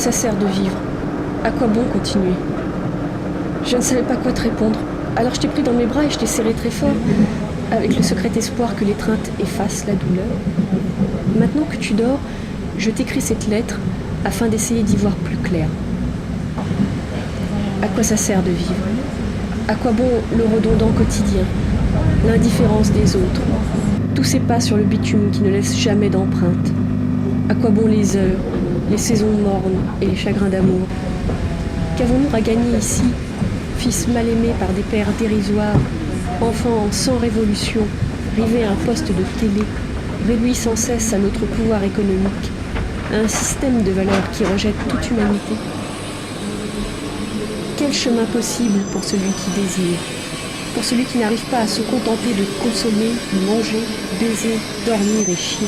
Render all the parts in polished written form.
ça sert de vivre? À quoi bon continuer? Je ne savais pas quoi te répondre. Alors je t'ai pris dans mes bras et je t'ai serré très fort, avec le secret espoir que l'étreinte efface la douleur. Maintenant que tu dors, je t'écris cette lettre afin d'essayer d'y voir plus clair. À quoi ça sert de vivre? À quoi bon le redondant quotidien, l'indifférence des autres, tous ces pas sur le bitume qui ne laissent jamais d'empreinte? À quoi bon les heures, les saisons mornes et les chagrins d'amour? Qu'avons-nous à gagner ici, fils mal aimés par des pères dérisoires, enfants sans révolution, rivés à un poste de télé, réduits sans cesse à notre pouvoir économique, à un système de valeurs qui rejette toute humanité? Quel chemin possible pour celui qui désire, pour celui qui n'arrive pas à se contenter de consommer, manger, baiser, dormir et chier?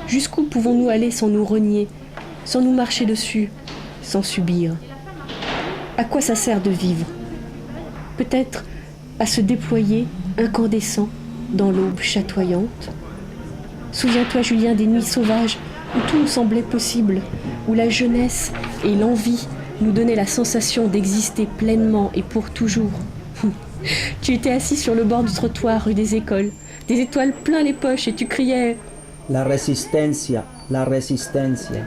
Jusqu'où pouvons-nous aller sans nous renier, sans nous marcher dessus, sans subir? À quoi ça sert de vivre? Peut-être à se déployer, incandescent, dans l'aube chatoyante. Souviens-toi, Julien, des nuits sauvages où tout nous semblait possible, où la jeunesse et l'envie nous donnaient la sensation d'exister pleinement et pour toujours. Tu étais assis sur le bord du trottoir rue des Écoles, des étoiles plein les poches et tu criais « La resistencia, la resistencia ».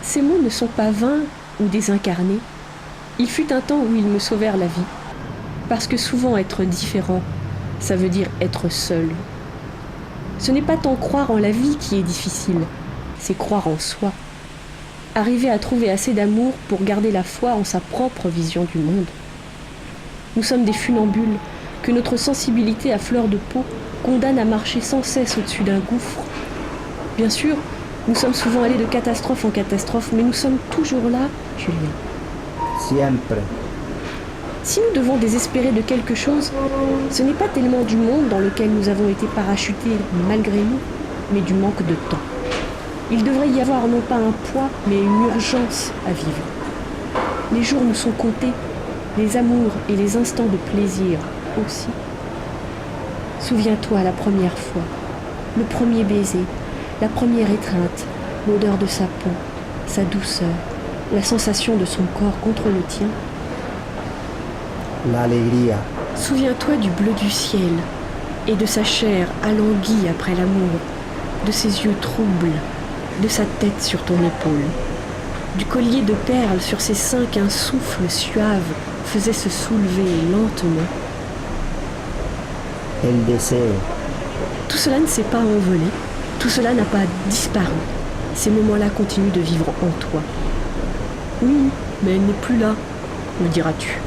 Ces mots ne sont pas vains ou désincarnés. Il fut un temps où ils me sauvèrent la vie. Parce que souvent être différent, ça veut dire être seul. Ce n'est pas tant croire en la vie qui est difficile, c'est croire en soi. Arriver à trouver assez d'amour pour garder la foi en sa propre vision du monde. Nous sommes des funambules que notre sensibilité à fleur de peau condamne à marcher sans cesse au-dessus d'un gouffre. Bien sûr, nous sommes souvent allés de catastrophe en catastrophe, mais nous sommes toujours là, Julien. Siempre. Si nous devons désespérer de quelque chose, ce n'est pas tellement du monde dans lequel nous avons été parachutés malgré nous, mais du manque de temps. Il devrait y avoir non pas un poids, mais une urgence à vivre. Les jours nous sont comptés, les amours et les instants de plaisir aussi. Souviens-toi la première fois, le premier baiser, la première étreinte, l'odeur de sa peau, sa douceur, la sensation de son corps contre le tien. L'alegría. Souviens-toi du bleu du ciel et de sa chair alanguie après l'amour, de ses yeux troubles, de sa tête sur ton épaule, du collier de perles sur ses seins qu'un souffle suave faisait se soulever lentement. El deseo. Tout cela ne s'est pas envolé, tout cela n'a pas disparu. Ces moments-là continuent de vivre en toi. Oui, mais elle n'est plus là, me diras-tu.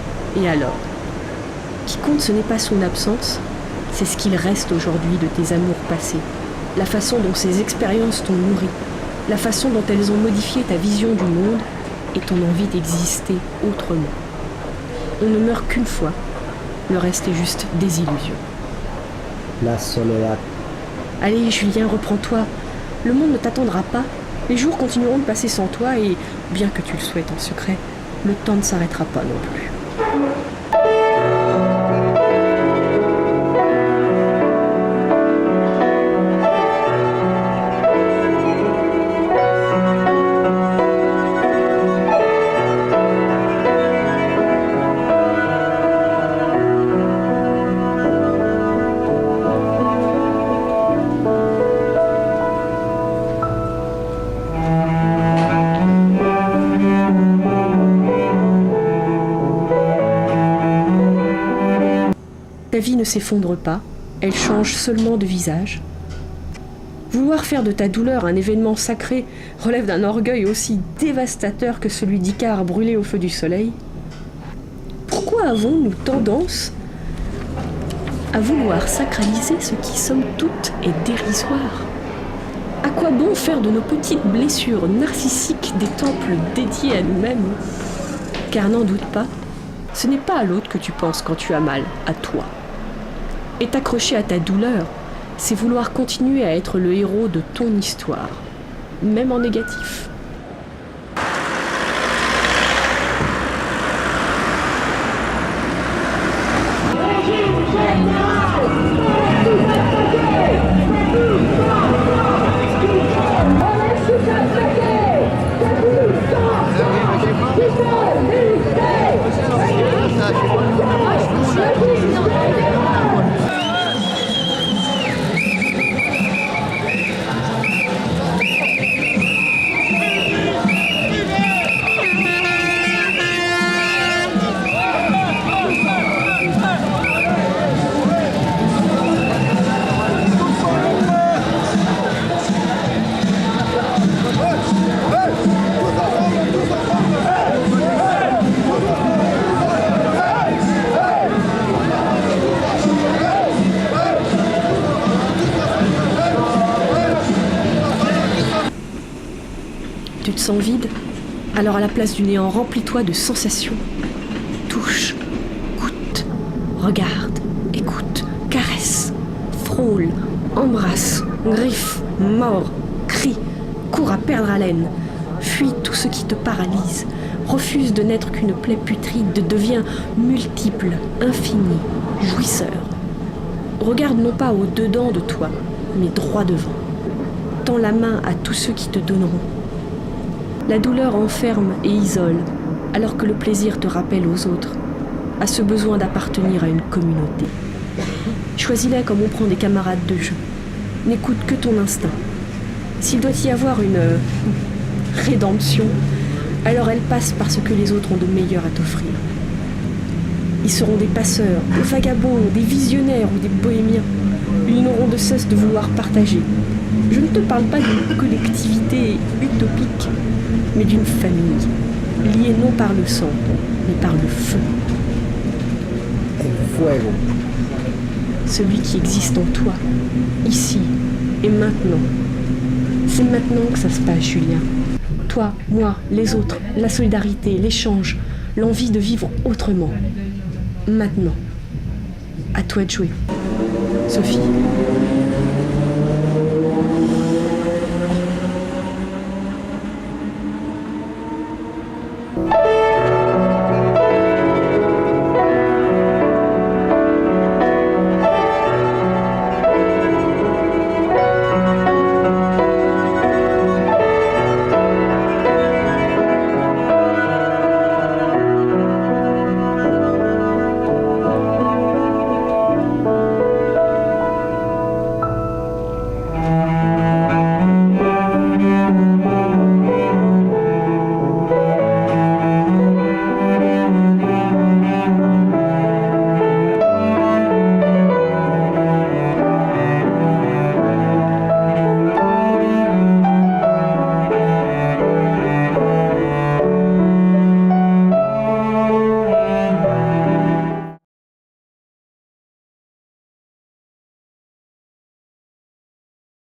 Et alors? Ce qui compte, ce n'est pas son absence, c'est ce qu'il reste aujourd'hui de tes amours passés, la façon dont ces expériences t'ont nourri, la façon dont elles ont modifié ta vision du monde et ton envie d'exister autrement. On ne meurt qu'une fois, le reste est juste désillusion. La soledad. Allez, Julien, reprends-toi. Le monde ne t'attendra pas. Les jours continueront de passer sans toi et, bien que tu le souhaites en secret, le temps ne s'arrêtera pas non plus. vie ne s'effondre pas, elle change seulement de visage. Vouloir faire de ta douleur un événement sacré relève d'un orgueil aussi dévastateur que celui d'Icare brûlé au feu du soleil. Pourquoi avons-nous tendance à vouloir sacraliser ce qui, somme toute, est dérisoire? À quoi bon faire de nos petites blessures narcissiques des temples dédiés à nous-mêmes? Car n'en doute pas, ce n'est pas à l'autre que tu penses quand tu as mal, à toi. Et t'accrocher à ta douleur, c'est vouloir continuer à être le héros de ton histoire, même en négatif. Tu te sens vide? Alors à la place du néant, remplis-toi de sensations. Touche, goûte, regarde, écoute, caresse, frôle, embrasse, griffe, mord, crie, cours à perdre haleine. Fuis tout ce qui te paralyse. Refuse de n'être qu'une plaie putride, deviens multiple, infini, jouisseur. Regarde non pas au dedans de toi, mais droit devant. Tends la main à tous ceux qui te donneront. La douleur enferme et isole, alors que le plaisir te rappelle aux autres, à ce besoin d'appartenir à une communauté. Choisis-la comme on prend des camarades de jeu. N'écoute que ton instinct. S'il doit y avoir une rédemption, alors elle passe par ce que les autres ont de meilleur à t'offrir. Ils seront des passeurs, des vagabonds, des visionnaires ou des bohémiens. Ils n'auront de cesse de vouloir partager. Je ne te parle pas d'une collectivité utopique, mais d'une famille, liée non par le sang, mais par le feu. El fuego. Celui qui existe en toi, ici et maintenant. C'est maintenant que ça se passe, Julien. Toi, moi, les autres, la solidarité, l'échange, l'envie de vivre autrement. Maintenant. À toi de jouer. Sophie.